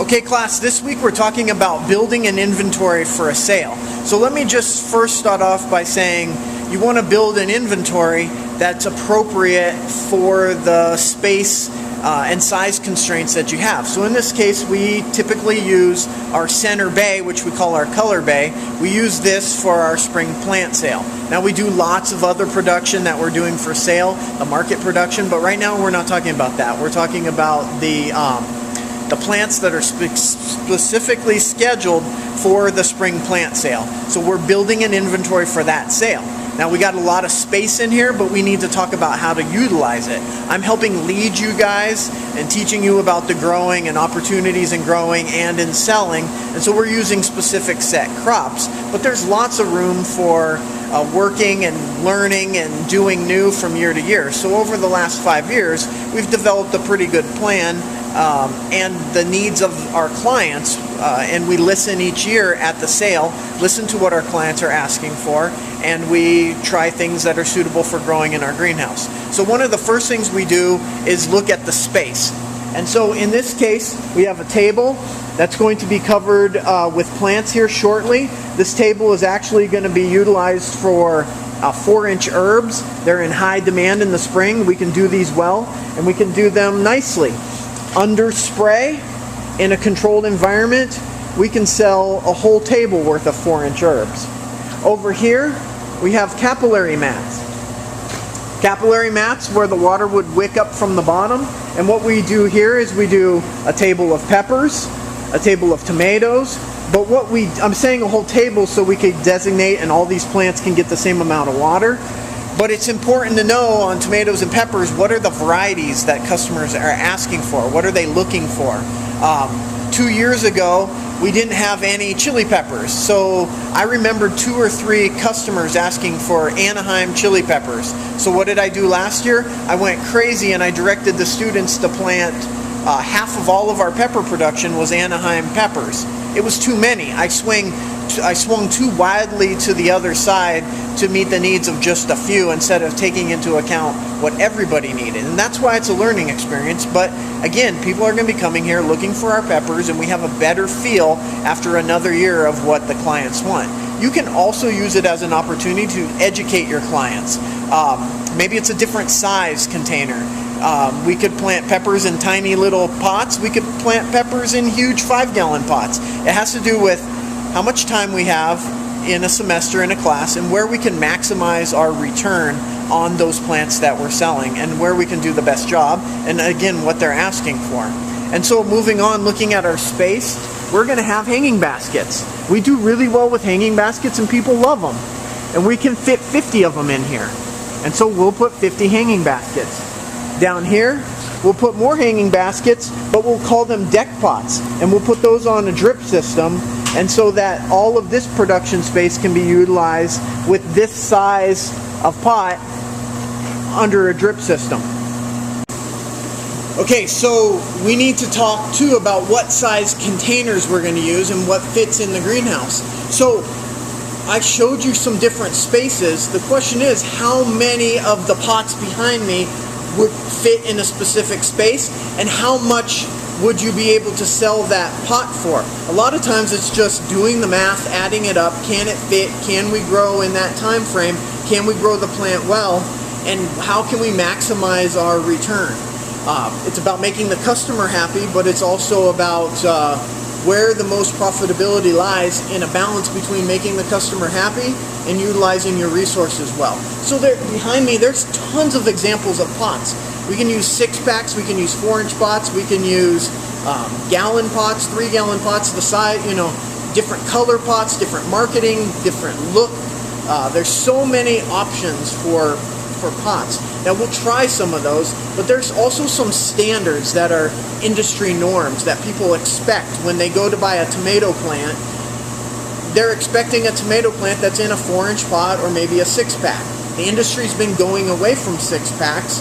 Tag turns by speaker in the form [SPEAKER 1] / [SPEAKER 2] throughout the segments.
[SPEAKER 1] Okay class, this week we're talking about building an inventory for a sale. So let me just first start off by saying you want to build an inventory that's appropriate for the space and size constraints that you have. So in this case we typically use our center bay, which we call our color bay. We use this for our spring plant sale. Now we do lots of other production that we're doing for sale, the market production, but right now we're not talking about that. We're talking about the plants that are specifically scheduled for the spring plant sale. So we're building an inventory for that sale. Now we got a lot of space in here, but we need to talk about how to utilize it. I'm helping lead you guys and teaching you about the growing and opportunities in growing and in selling. And so we're using specific set crops, but there's lots of room for working and learning and doing new from year to year. So over the last 5 years, we've developed a pretty good plan and the needs of our clients, and we listen each year at the sale, listen to what our clients are asking for, and we try things that are suitable for growing in our greenhouse. So one of the first things we do is look at the space. And so in this case, we have a table that's going to be covered with plants here shortly. This table is actually going to be utilized for 4-inch herbs. They're in high demand in the spring. We can do these well, and we can do them nicely. Under spray, in a controlled environment, we can sell a whole table worth of 4-inch herbs. Over here, we have capillary mats. Capillary mats where the water would wick up from the bottom. And what we do here is we do a table of peppers, a table of tomatoes. But I'm saying a whole table so we could designate and all these plants can get the same amount of water. But it's important to know on tomatoes and peppers, what are the varieties that customers are asking for? What are they looking for? 2 years ago, we didn't have any chili peppers. So I remember 2 or 3 customers asking for Anaheim chili peppers. So what did I do last year? I went crazy and I directed the students to plant half of all of our pepper production was Anaheim peppers. It was too many. I swung too widely to the other side to meet the needs of just a few instead of taking into account what everybody needed. And that's why it's a learning experience. But again, people are going to be coming here looking for our peppers, and we have a better feel after another year of what the clients want. You can also use it as an opportunity to educate your clients. Maybe it's a different size container. We could plant peppers in tiny little pots. We could plant peppers in huge 5-gallon pots. It has to do with how much time we have in a semester in a class and where we can maximize our return on those plants that we're selling and where we can do the best job, and again what they're asking for. And so moving on, looking at our space, we're going to have hanging baskets. We do really well with hanging baskets and people love them, and we can fit 50 of them in here. And so we'll put 50 hanging baskets. Down here we'll put more hanging baskets, but we'll call them deck pots, and we'll put those on a drip system, and so that all of this production space can be utilized with this size of pot under a drip system. Okay, so we need to talk too about what size containers we're going to use and what fits in the greenhouse. So I showed you some different spaces. The question is, how many of the pots behind me would fit in a specific space, and how much would you be able to sell that pot for? A lot of times it's just doing the math, adding it up. Can it fit? Can we grow in that time frame? Can we grow the plant well? And how can we maximize our return? It's about making the customer happy, but it's also about where the most profitability lies in a balance between making the customer happy and utilizing your resources well. So there, behind me, there's tons of examples of pots. We can use 6-packs, we can use 4-inch pots, we can use gallon pots, 3-gallon pots, the size, different color pots, different marketing, different look. There's so many options for pots. Now we'll try some of those, but there's also some standards that are industry norms that people expect when they go to buy a tomato plant. They're expecting a tomato plant that's in a 4-inch pot or maybe a 6-pack. The industry's been going away from 6-packs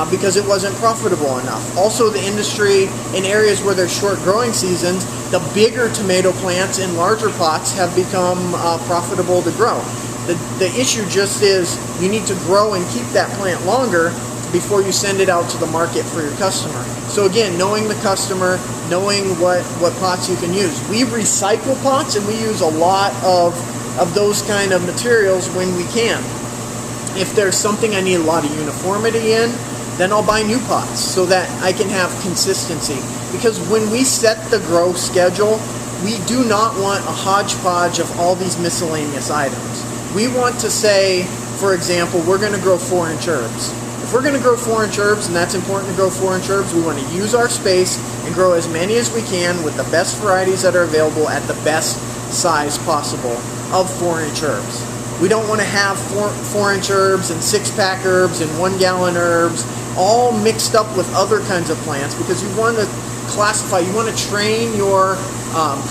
[SPEAKER 1] because it wasn't profitable enough. Also, the industry in areas where there's short growing seasons, the bigger tomato plants in larger pots have become profitable to grow. The issue just is you need to grow and keep that plant longer before you send it out to the market for your customer. So again, knowing the customer, knowing what pots you can use. We recycle pots, and we use a lot of those kind of materials when we can. If there's something I need a lot of uniformity in, then I'll buy new pots so that I can have consistency. Because when we set the grow schedule, we do not want a hodgepodge of all these miscellaneous items. We want to say, for example, we're going to grow 4-inch herbs. If we're going to grow 4-inch herbs, and that's important to grow 4-inch herbs, we want to use our space and grow as many as we can with the best varieties that are available at the best size possible of 4-inch herbs. We don't want to have 4-inch herbs and 6-pack herbs and 1-gallon herbs all mixed up with other kinds of plants, because you want to classify, you want to train your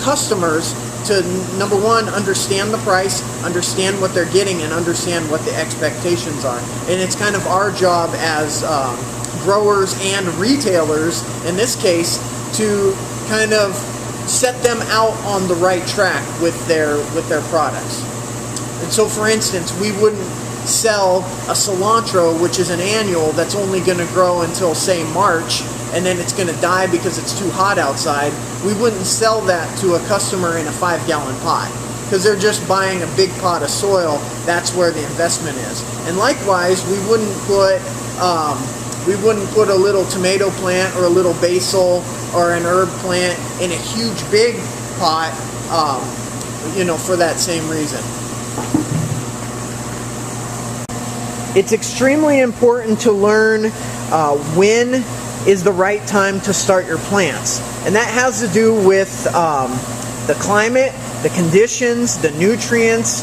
[SPEAKER 1] customers to, number one, understand the price, understand what they're getting, and understand what the expectations are. And it's kind of our job as growers and retailers, in this case, to kind of set them out on the right track with their products. And so, for instance, we wouldn't sell a cilantro, which is an annual, that's only going to grow until, say, March, and then it's going to die because it's too hot outside. We wouldn't sell that to a customer in a 5-gallon pot, because they're just buying a big pot of soil. That's where the investment is. And likewise, we wouldn't put a little tomato plant or a little basil or an herb plant in a huge big pot, for that same reason. It's extremely important to learn when is the right time to start your plants. And that has to do with the climate, the conditions, the nutrients,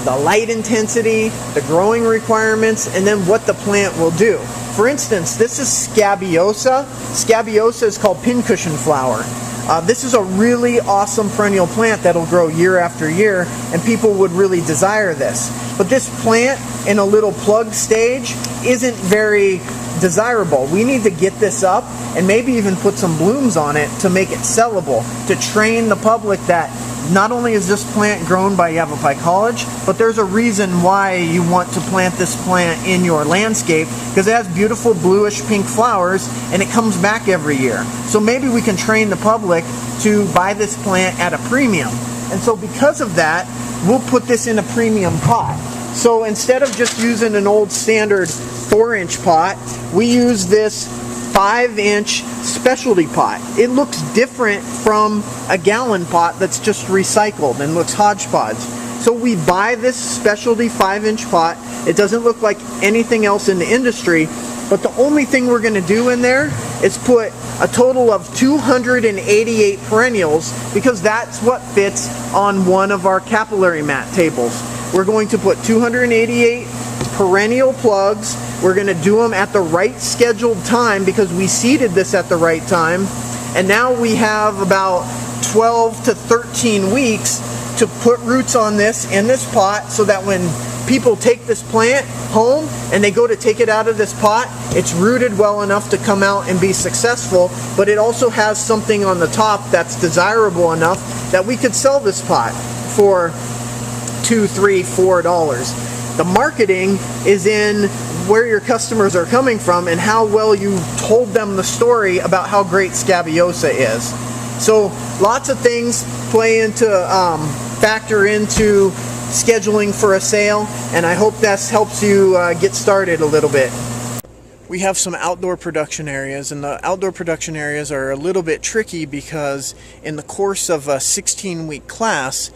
[SPEAKER 1] the light intensity, the growing requirements, and then what the plant will do. For instance, this is scabiosa. Scabiosa is called pincushion flower. This is a really awesome perennial plant that'll grow year after year, and people would really desire this. But this plant in a little plug stage isn't very desirable. We need to get this up and maybe even put some blooms on it to make it sellable, to train the public that not only is this plant grown by Yavapai College, but there's a reason why you want to plant this plant in your landscape, because it has beautiful bluish pink flowers and it comes back every year. So maybe we can train the public to buy this plant at a premium. And so because of that, we'll put this in a premium pot. So instead of just using an old standard 4-inch pot, we use this 5-inch specialty pot. It looks different from a gallon pot that's just recycled and looks hodgepodge. So we buy this specialty 5-inch pot. It doesn't look like anything else in the industry, but the only thing we're going to do in there is put a total of 288 perennials, because that's what fits on one of our capillary mat tables. We're going to put 288 perennial plugs. We're going to do them at the right scheduled time, because we seeded this at the right time. And now we have about 12 to 13 weeks to put roots on this in this pot, so that when people take this plant home and they go to take it out of this pot, it's rooted well enough to come out and be successful, but it also has something on the top that's desirable enough that we could sell this pot for $2, $3, $4. The marketing is in where your customers are coming from and how well you told them the story about how great scabiosa is. So lots of things play into, factor into scheduling for a sale, and I hope this helps you get started a little bit. We have some outdoor production areas, and the outdoor production areas are a little bit tricky because in the course of a 16-week class,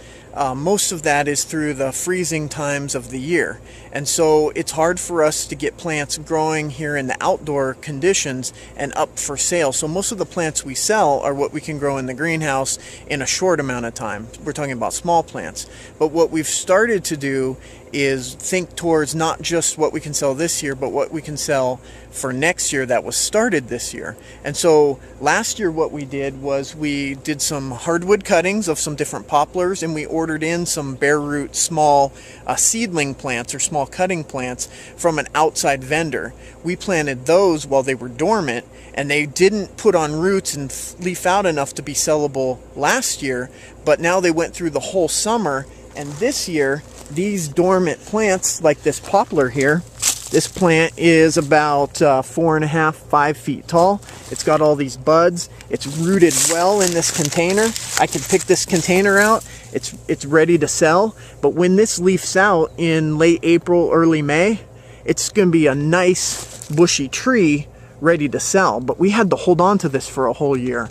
[SPEAKER 1] most of that is through the freezing times of the year, and so it's hard for us to get plants growing here in the outdoor conditions and up for sale. So most of the plants we sell are what we can grow in the greenhouse in a short amount of time. We're talking about small plants. But what we've started to do is think towards not just what we can sell this year, but what we can sell for next year that was started this year. And so last year what we did was we did some hardwood cuttings of some different poplars, and we ordered in some bare root small seedling plants or small cutting plants from an outside vendor. We planted those while they were dormant, and they didn't put on roots and leaf out enough to be sellable last year, but now they went through the whole summer. And this year, these dormant plants, like this poplar here, this plant is about 4.5, 5 feet tall, It's got all these buds. It's rooted well in this container. I can pick this container out. It's ready to sell. But when this leafs out in late April, early May, it's going to be a nice bushy tree ready to sell. But we had to hold on to this for a whole year.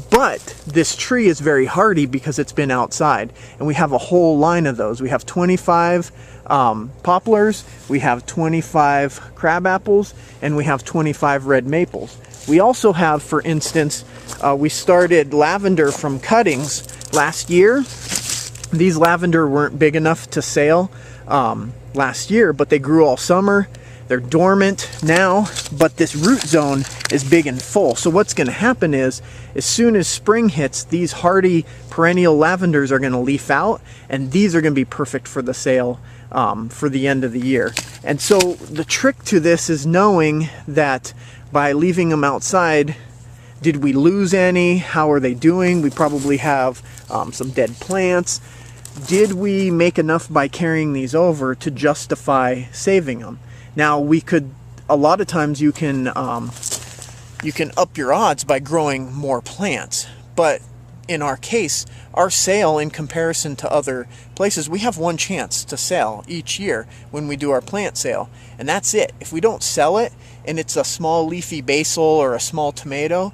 [SPEAKER 1] But this tree is very hardy because it's been outside, and we have a whole line of those. We have 25 poplars, we have 25 crab apples, and we have 25 red maples. We also have, for instance, we started lavender from cuttings last year. These lavender weren't big enough to sale last year, but they grew all summer. They're dormant now, but this root zone is big and full. So what's going to happen is, as soon as spring hits, these hardy perennial lavenders are going to leaf out, and these are going to be perfect for the sale for the end of the year. And so the trick to this is knowing that by leaving them outside, did we lose any? How are they doing? We probably have some dead plants. Did we make enough by carrying these over to justify saving them? Now, we could, a lot of times you can up your odds by growing more plants, but in our case, our sale in comparison to other places, we have one chance to sell each year when we do our plant sale, and that's it. If we don't sell it and it's a small leafy basil or a small tomato,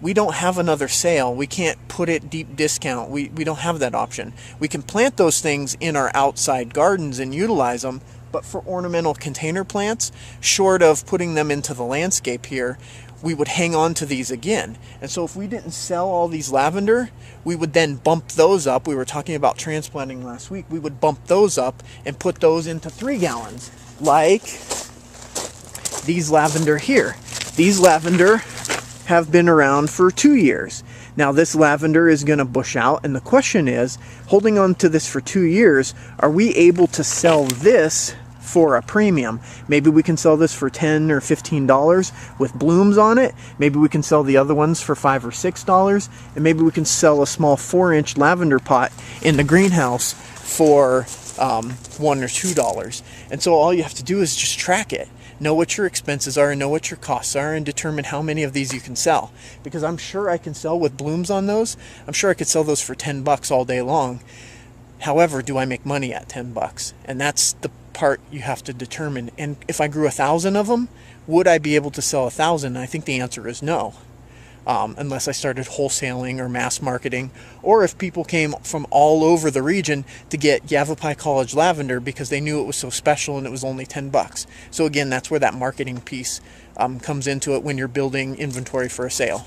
[SPEAKER 1] we don't have another sale. We can't put it deep discount. We don't have that option. We can plant those things in our outside gardens and utilize them, but for ornamental container plants, short of putting them into the landscape here, we would hang on to these again. And so if we didn't sell all these lavender, we would then bump those up. We were talking about transplanting last week. We would bump those up and put those into 3 gallons, like these lavender here. These lavender have been around for 2 years. Now this lavender is going to bush out, and the question is, holding on to this for 2 years, are we able to sell this for a premium? Maybe we can sell this for $10 or $15 with blooms on it. Maybe we can sell the other ones for $5 or $6, and maybe we can sell a small 4-inch lavender pot in the greenhouse for $1 or $2. And so all you have to do is just track it. Know what your expenses are and know what your costs are, and determine how many of these you can sell. Because I'm sure I can sell with blooms on those. I'm sure I could sell those for $10 all day long. However, do I make money at $10? And that's the part you have to determine. And if I grew 1,000 of them, would I be able to sell 1,000? I think the answer is no. Unless I started wholesaling or mass marketing, or if people came from all over the region to get Yavapai College lavender because they knew it was so special and it was only $10. So again, that's where that marketing piece comes into it when you're building inventory for a sale.